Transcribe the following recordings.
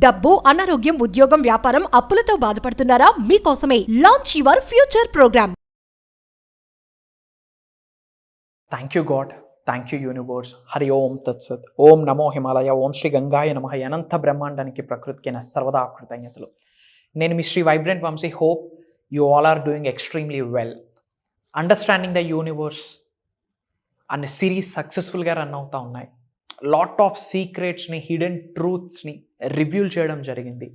డబ్బు, అనారోగ్యం, ఉద్యోగం, వ్యాపారం, అప్పులతో బాధపడుతున్నారా? మీకోసమే launch your future program. Thank you God, thank you universe. Hari ఓం తత్సత్. ఓం నమో హిమాలయ, ఓం శ్రీ గంగాయ నమః. అనంత బ్రహ్మాండానికి ప్రకృతికి నా సర్వదా కృతజ్ఞతలు. నేను మీ Shri vibrant Vamshi. Hope you all are doing extremely well. Understanding the universe అనే సిరీస్ సక్సెస్ఫుల్గా రన్ అవుతూ ఉన్నాయి. లాట్ ఆఫ్ సీక్రెట్స్ని, హిడెన్ ట్రూత్స్ని రివ్యూల్ చేయడం జరిగింది.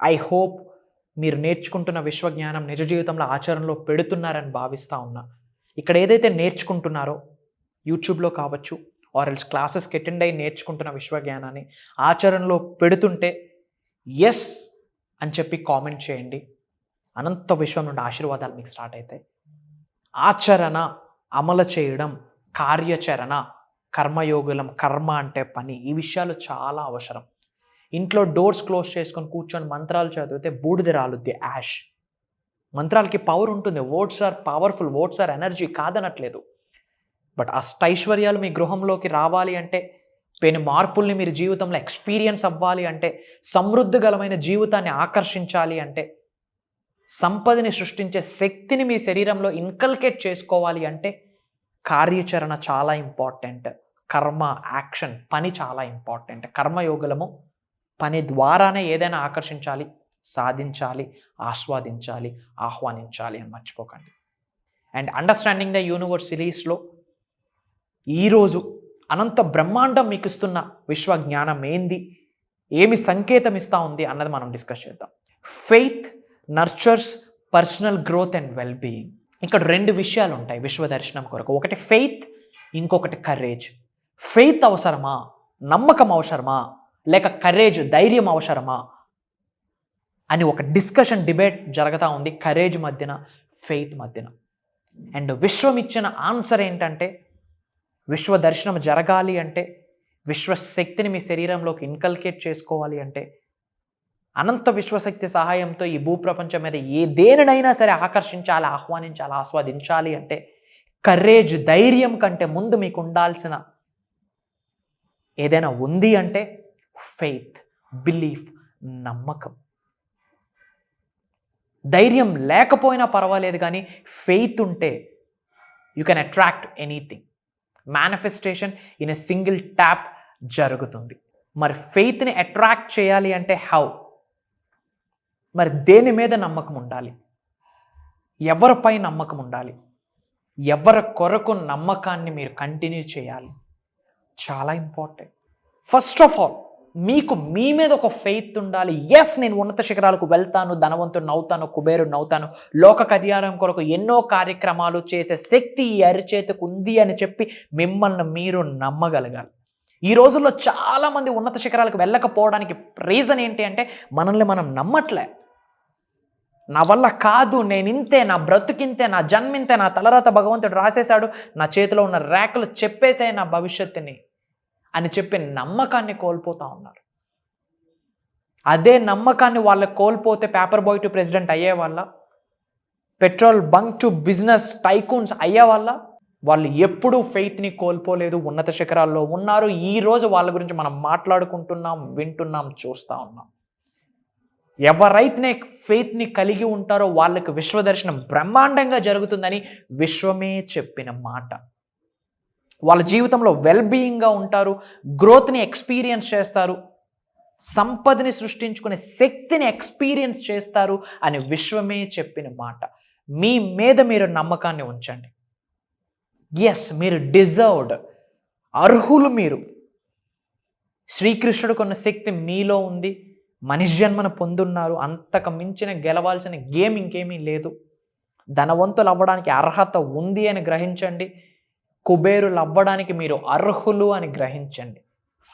ఐ హోప్ మీరు నేర్చుకుంటున్న విశ్వజ్ఞానం నిజ జీవితంలో ఆచరణలో పెడుతున్నారని భావిస్తూ ఉన్నా. ఇక్కడ ఏదైతే నేర్చుకుంటున్నారో యూట్యూబ్లో కావచ్చు, ఆర్ ఎల్స్ క్లాసెస్కి అటెండ్ అయ్యి నేర్చుకుంటున్న విశ్వజ్ఞానాన్ని ఆచరణలో పెడుతుంటే ఎస్ అని చెప్పి కామెంట్ చేయండి. అనంత విశ్వం నుండి ఆశీర్వాదాలు మీకు స్టార్ట్ అవుతాయి. ఆచరణ, అమలు చేయడం, కార్యాచరణ, కర్మయోగులం, కర్మ అంటే పని, ఈ విషయాలు చాలా అవసరం. ఇంట్లో డోర్స్ క్లోజ్ చేసుకొని కూర్చొని మంత్రాలు చదివితే బూడిద రాలుద్ది, యాష్. మంత్రాలకి పవర్ ఉంటుంది. Words are powerful, words are energy, కాదనట్లేదు. బట్ అష్టైశ్వర్యాలు మీ గృహంలోకి రావాలి అంటే, పెను మార్పుల్ని మీరు జీవితంలో ఎక్స్పీరియన్స్ అవ్వాలి అంటే, సమృద్ధిగలమైన జీవితాన్ని ఆకర్షించాలి అంటే, సంపదని సృష్టించే శక్తిని మీ శరీరంలో ఇన్కల్కేట్ చేసుకోవాలి అంటే కార్యాచరణ చాలా ఇంపార్టెంట్. కర్మ, యాక్షన్, పని చాలా ఇంపార్టెంట్. కర్మయోగులము పని ద్వారానే ఏదైనా ఆకర్షించాలి, సాధించాలి, ఆస్వాదించాలి, ఆహ్వానించాలి అని మర్చిపోకండి. అండ్ అండర్స్టాండింగ్ ద యూనివర్స్ సిరీస్లో ఈరోజు అనంత బ్రహ్మాండం మీకు ఇస్తున్న విశ్వజ్ఞానం ఏంది, ఏమి సంకేతం ఇస్తూ ఉంది అన్నది మనం డిస్కస్ చేద్దాం. Faith nurtures personal growth and wellbeing. ఇక్కడ రెండు విషయాలు ఉంటాయి విశ్వదర్శనం కొరకు. ఒకటి ఫెయిత్, ఇంకొకటి కరేజ్. ఫెయిత్ అవసరమా, నమ్మకం అవసరమా, లేక కరేజ్, ధైర్యం అవసరమా అని ఒక డిస్కషన్, డిబేట్ జరుగుతూ ఉంది కరేజ్ మధ్యన, ఫెయిత్ మధ్యన. అండ్ విశ్వం ఇచ్చిన ఆన్సర్ ఏంటంటే, విశ్వదర్శనం జరగాలి అంటే, విశ్వశక్తిని మీ శరీరంలోకి ఇన్కల్కేట్ చేసుకోవాలి అంటే, అనంత విశ్వశక్తి సహాయంతో ఈ భూప్రపంచం మీద దేనినైనా సరే ఆకర్షించాలి, ఆహ్వానించాలి, ఆస్వాదించాలి అంటే కరేజ్, ధైర్యం కంటే ముందు మీకు ఉండాల్సిన ఏదైనా ఉంది అంటే ఫెయిత్, బిలీఫ్, నమ్మకం. ధైర్యం లేకపోయినా పర్వాలేదు, కానీ ఫెయిత్ ఉంటే you can attract anything. Manifestation in a single tap జరుగుతుంది. మరి ఫెయిత్ని అట్రాక్ట్ చేయాలి అంటే హౌ? మరి దేని మీద నమ్మకం ఉండాలి, ఎవరిపై నమ్మకం ఉండాలి, ఎవరి కొరకు నమ్మకాన్ని మీరు కంటిన్యూ చేయాలి, చాలా ఇంపార్టెంట్. ఫస్ట్ ఆఫ్ ఆల్ మీకు మీ మీద ఒక ఫెయిత్ ఉండాలి. ఎస్, నేను ఉన్నత శిఖరాలకు వెళ్తాను, ధనవంతుడిని అవుతాను, కుబేరుడిని అవుతాను, లోక కళ్యాణం కొరకు ఎన్నో కార్యక్రమాలు చేసే శక్తి ఈ అరిచేతికి ఉంది అని చెప్పి మిమ్మల్ని మీరు నమ్మగలగాలి. ఈ రోజుల్లో చాలామంది ఉన్నత శిఖరాలకు వెళ్ళకపోవడానికి రీజన్ ఏంటి అంటే, మనల్ని మనం నమ్మట్లే. నా వల్ల కాదు, నేను ఇంతే, నా బ్రతుకింతే, నా జన్మింతే, నా తలరాత భగవంతుడు రాసేశాడు, నా చేతిలో ఉన్న రేఖలు చెప్పేసే నా భవిష్యత్తుని అని చెప్పి నమ్మకాన్ని కోల్పోతూ ఉన్నారు. అదే నమ్మకాన్ని వాళ్ళకి కోల్పోతే పేపర్ బాయ్ టు ప్రెసిడెంట్ అయ్యేవాళ్ళ, petrol bunk to business tycoons అయ్యేవాళ్ళ. వాళ్ళు ఎప్పుడూ ఫెయిత్ని కోల్పోలేదు, ఉన్నత శిఖరాల్లో ఉన్నారు. ఈరోజు వాళ్ళ గురించి మనం మాట్లాడుకుంటున్నాం, వింటున్నాం, చూస్తూ ఉన్నాం. ఎవరైతే ఫెయిత్ని కలిగి ఉంటారో వాళ్ళకి విశ్వదర్శనం బ్రహ్మాండంగా జరుగుతుందని విశ్వమే చెప్పిన మాట. వాళ్ళ జీవితంలో వెల్బీయింగ్గా ఉంటారు, గ్రోత్ని ఎక్స్పీరియన్స్ చేస్తారు, సంపదని సృష్టించుకునే శక్తిని ఎక్స్పీరియన్స్ చేస్తారు అని విశ్వమే చెప్పిన మాట. మీ మీద మీరు నమ్మకాన్ని ఉంచండి. ఎస్, మీరు డిజర్వ్డ్, అర్హులు. మీరు శ్రీకృష్ణుడికి ఉన్న శక్తి మీలో ఉంది, మనిషి జన్మను పొందున్నారు. అంతకు మించిన గెలవాల్సిన గేమ్ ఇంకేమీ లేదు. ధనవంతులు అవ్వడానికి అర్హత ఉంది అని గ్రహించండి, కుబేరులు అవ్వడానికి మీరు అర్హులు అని గ్రహించండి.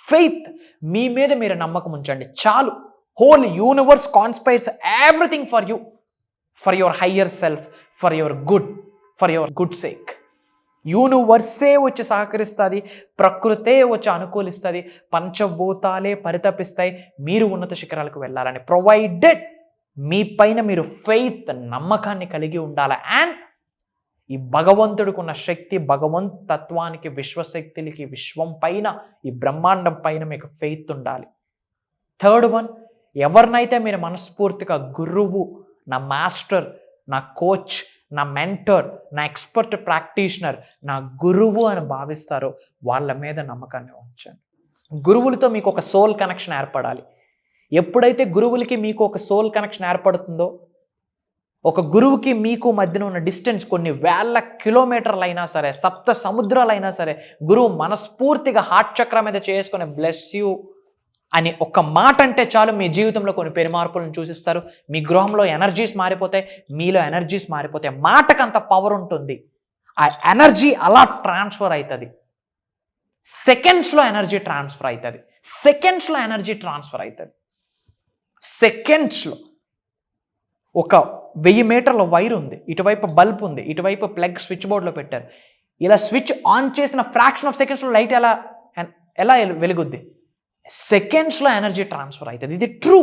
ఫెయిత్, మీ మీద మీరు నమ్మకం ఉంచండి చాలు. Whole universe conspires everything for you, for your higher self, for your good sake. యూనివర్సే వచ్చి సహకరిస్తుంది, ప్రకృతే వచ్చి అనుకూలిస్తుంది, పంచభూతాలే పరితపిస్తాయి మీరు ఉన్నత శిఖరాలకు వెళ్ళాలని. ప్రొవైడెడ్ మీ పైన మీరు ఫెయిత్, నమ్మకాన్ని కలిగి ఉండాలి. అండ్ ఈ భగవంతుడికి ఉన్న శక్తి, భగవంత్ తత్వానికి, విశ్వశక్తులకి, విశ్వం పైన, ఈ బ్రహ్మాండం పైన మీకు ఫెయిత్ ఉండాలి. థర్డ్ వన్, ఎవరినైతే మీరు మనస్ఫూర్తిగా గురువు, నా మాస్టర్, నా కోచ్, నా మెంటర్, నా ఎక్స్పర్ట్ ప్రాక్టీషనర్, నా గురువు అని భావిస్తారో వాళ్ళ మీద నమ్మకాన్ని ఉంచండి. గురువులతో మీకు ఒక సోల్ కనెక్షన్ ఏర్పడాలి. ఎప్పుడైతే గురువులకి మీకు ఒక సోల్ కనెక్షన్ ఏర్పడుతుందో, ఒక గురువుకి మీకు మధ్యన ఉన్న డిస్టెన్స్ కొన్ని వేల కిలోమీటర్లు అయినా సరే, సప్త సముద్రాలైనా సరే, గురువు మనస్ఫూర్తిగా హార్ట్ చక్రం మీద చేసుకుని బ్లెస్ యూ అని ఒక మాట అంటే చాలు, మీ జీవితంలో కొన్ని పెరుమార్పులను చూసిస్తారు. మీ గృహంలో ఎనర్జీస్ మారిపోతాయి, మీలో ఎనర్జీస్ మారిపోతాయి. మాటకు అంత పవర్ ఉంటుంది. ఆ ఎనర్జీ అలా ట్రాన్స్ఫర్ అవుతుంది. సెకండ్స్లో ఎనర్జీ ట్రాన్స్ఫర్ అవుతుంది. సెకండ్స్లో ఒక 1000 మీటర్ల వైర్ ఉంది, ఇటువైపు బల్బ్ ఉంది, ఇటువైపు ప్లగ్ స్విచ్ బోర్డ్లో పెట్టారు. ఇలా స్విచ్ ఆన్ చేసిన ఫ్రాక్షన్ ఆఫ్ సెకండ్స్లో లైట్ ఎలా వెలుగుద్ది? సెకండ్స్లో ఎనర్జీ ట్రాన్స్ఫర్ అవుతుంది. ఇది ట్రూ.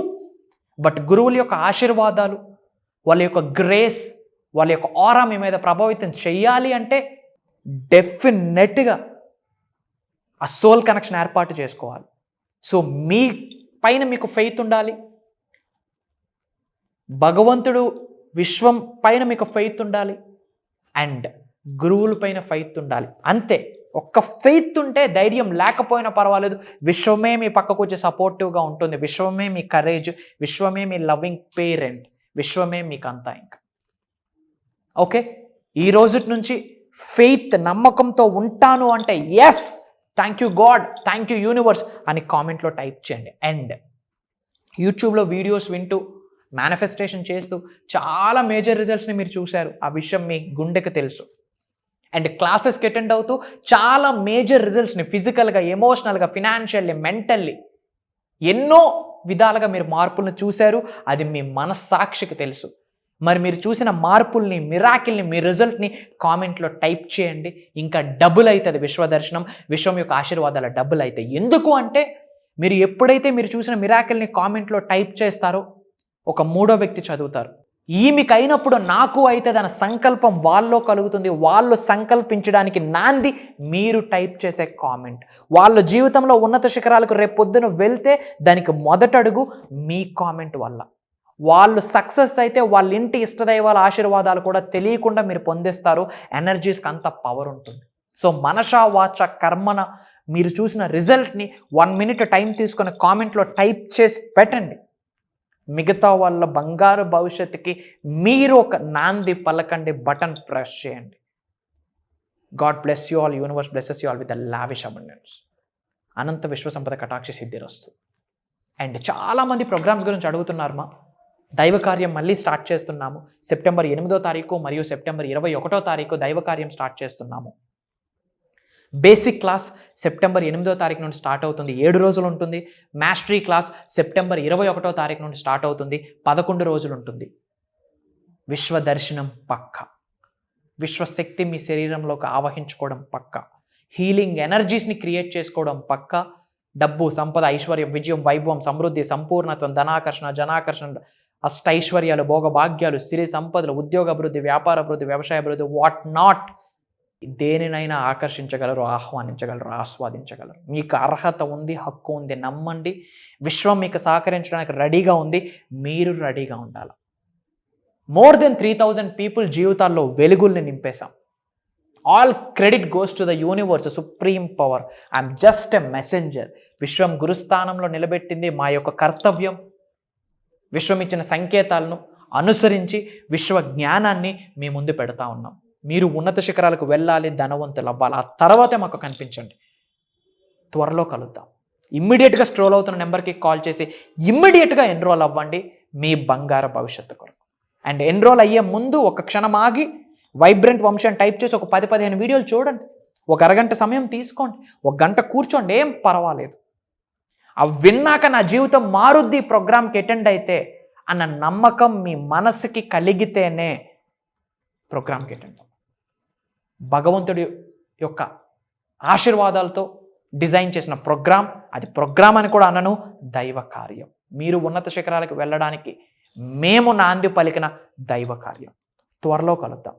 బట్ గురువుల యొక్క ఆశీర్వాదాలు, వాళ్ళ యొక్క గ్రేస్, వాళ్ళ యొక్క ఆరా మీ మీద ప్రభావితం చెయ్యాలి అంటే డెఫినెట్గా ఆ సోల్ కనెక్షన్ ఏర్పాటు చేసుకోవాలి. సో మీ పైన మీకు ఫెయిత్ ఉండాలి, భగవంతుడు విశ్వం పైన మీకు ఫెయిత్ ఉండాలి, అండ్ గురువుల పైన ఫెయిత్ ఉండాలి. అంతే. ఒక్క ఫెయిత్ ఉంటే ధైర్యం లేకపోయినా పర్వాలేదు, విశ్వమే మీ పక్కకు వచ్చి సపోర్టివ్గా ఉంటుంది. విశ్వమే మీ కరేజ్, విశ్వమే మీ లవింగ్ పేరెంట్, విశ్వమే మీకు అంతా. ఇంకా ఓకే, ఈ రోజు నుంచి ఫెయిత్, నమ్మకంతో ఉంటాను అంటే yes, thank you God, thank you universe అని కామెంట్లో టైప్ చేయండి. అండ్ యూట్యూబ్లో వీడియోస్ వింటూ, మేనిఫెస్టేషన్ చేస్తూ చాలా మేజర్ రిజల్ట్స్ని మీరు చూశారు. ఆ విషయం మీ గుండెకి తెలుసు. అండ్ క్లాసెస్కి అటెండ్ అవుతూ చాలా మేజర్ రిజల్ట్స్ని ఫిజికల్గా, ఎమోషనల్గా, ఫినాన్షియల్లీ, మెంటల్లీ ఎన్నో విధాలుగా మీరు మార్పులను చూశారు. అది మీ మనస్సాక్షికి తెలుసు. మరి మీరు చూసిన మార్పుల్ని, మిరాకిల్ని, మీ రిజల్ట్ని కామెంట్లో టైప్ చేయండి. ఇంకా డబుల్ అవుతుంది విశ్వదర్శనం, విశ్వం యొక్క ఆశీర్వాదాలు డబుల్ అవుతాయి. ఎందుకు అంటే మీరు ఎప్పుడైతే మీరు చూసిన మిరాకిల్ని కామెంట్లో టైప్ చేస్తారో ఒక మూడో వ్యక్తి చదువుతారు. ఈమెకు అయినప్పుడు నాకు అయితే దాని సంకల్పం వాళ్ళలో కలుగుతుంది. వాళ్ళు సంకల్పించడానికి నాంది మీరు టైప్ చేసే కామెంట్. వాళ్ళ జీవితంలో ఉన్నత శిఖరాలకు రేపు పొద్దున వెళ్తే దానికి మొదటడుగు మీ కామెంట్ వల్ల. వాళ్ళు సక్సెస్ అయితే వాళ్ళ ఇంటి ఇష్టదైవాల ఆశీర్వాదాలు కూడా తెలియకుండా మీరు పొందిస్తారు. ఎనర్జీస్కి అంత పవర్ ఉంటుంది. సో మనసా వాచ కర్మన మీరు చూసిన రిజల్ట్ని 1 minute టైం తీసుకొని కామెంట్లో టైప్ చేసి పెట్టండి. మిగతా వాళ్ళ బంగారు భవిష్యత్తుకి మీరు ఒక నాంది పలకండి, బటన్ ప్రెస్ చేయండి. God bless you all, universe blesses you all with the lavish abundance. అనంత విశ్వ సంపద కటాక్ష సిద్ధిరస్తు. అండ్ చాలామంది ప్రోగ్రామ్స్ గురించి అడుగుతున్నారు. మా దైవ కార్యం మళ్ళీ స్టార్ట్ చేస్తున్నాము. సెప్టెంబర్ 8వ తారీఖు మరియు సెప్టెంబర్ 21వ తారీఖు దైవ కార్యం స్టార్ట్ చేస్తున్నాము. బేసిక్ క్లాస్ సెప్టెంబర్ 8వ తారీఖు నుండి స్టార్ట్ అవుతుంది, 7 రోజులు ఉంటుంది. మాస్టరీ క్లాస్ సెప్టెంబర్ 21వ తారీఖు నుండి స్టార్ట్ అవుతుంది, 11 రోజులు ఉంటుంది. విశ్వ దర్శనం పక్క, విశ్వశక్తి మీ శరీరంలోకి ఆవహించుకోవడం పక్క, హీలింగ్ ఎనర్జీస్ని క్రియేట్ చేసుకోవడం పక్క, డబ్బు, సంపద, ఐశ్వర్యం, విజయం, వైభవం, సమృద్ధి, సంపూర్ణత్వం, ధనాకర్షణ, జనాకర్షణ, అష్టైశ్వర్యాలు, భోగభాగ్యాలు, సిరి సంపదలు, ఉద్యోగ అభివృద్ధి, వ్యాపార అభివృద్ధి, వ్యవసాయ అభివృద్ధి, వాట్ నాట్, దేనినైనా ఆకర్షించగలరు, ఆహ్వానించగలరు, ఆస్వాదించగలరు. మీకు అర్హత ఉంది, హక్కు ఉంది. నమ్మండి. విశ్వం మీకు సహకరించడానికి రెడీగా ఉంది. మీరు రెడీగా ఉండాలి. మోర్ దెన్ 3000 పీపుల్ జీవితాల్లో వెలుగుల్ని నింపేశాం. All credit goes to the universe, supreme power. I'm just a messenger. విశ్వం గురుస్థానంలో నిలబెట్టింది మా యొక్క కర్తవ్యం. విశ్వం ఇచ్చిన సంకేతాలను అనుసరించి విశ్వ జ్ఞానాన్ని మీ ముందు పెడతా ఉన్నాం. మీరు ఉన్నత శిఖరాలకు వెళ్ళాలి, ధనవంతులు అవ్వాలి. ఆ తర్వాతే మాకు కనిపించండి. త్వరలో కలుద్దాం. ఇమ్మీడియట్గా స్క్రోల్ అవుతున్న నెంబర్కి కాల్ చేసి ఇమ్మీడియట్గా ఎన్రోల్ అవ్వండి మీ బంగారు భవిష్యత్తు కొరకు. అండ్ ఎన్రోల్ అయ్యే ముందు ఒక క్షణం ఆగి వైబ్రెంట్ వంశీ అని టైప్ చేసి ఒక 10-15 వీడియోలు చూడండి. ఒక అరగంట సమయం తీసుకోండి, 1 గంట కూర్చోండి, ఏం పర్వాలేదు. అవి విన్నాక నా జీవితం మారుద్ది ప్రోగ్రామ్కి అటెండ్ అయితే అన్న నమ్మకం మీ మనసుకి కలిగితేనే ప్రోగ్రామ్కి అటెండ్. భగవంతుడి యొక్క ఆశీర్వాదాలతో డిజైన్ చేసిన ప్రోగ్రామ్, అది ప్రోగ్రామ్ అని కూడా అనను, దైవ కార్యం. మీరు ఉన్నత శిఖరాలకు వెళ్ళడానికి మేము నాంది పలికిన దైవ కార్యం. త్వరలో కలుద్దాం.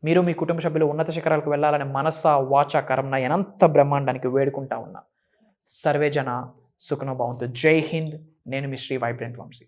మీరు మీ కుటుంబ సభ్యులు ఉన్నత శిఖరాలకు వెళ్ళాలని మనస్స వాచ కర్మన అనంత బ్రహ్మాండానికి వేడుకుంటా ఉన్నా. సర్వే జన సుఖనో భవంతు. జై హింద్, నేను మీ శ్రీ వైబ్రెంట్ వంశీ.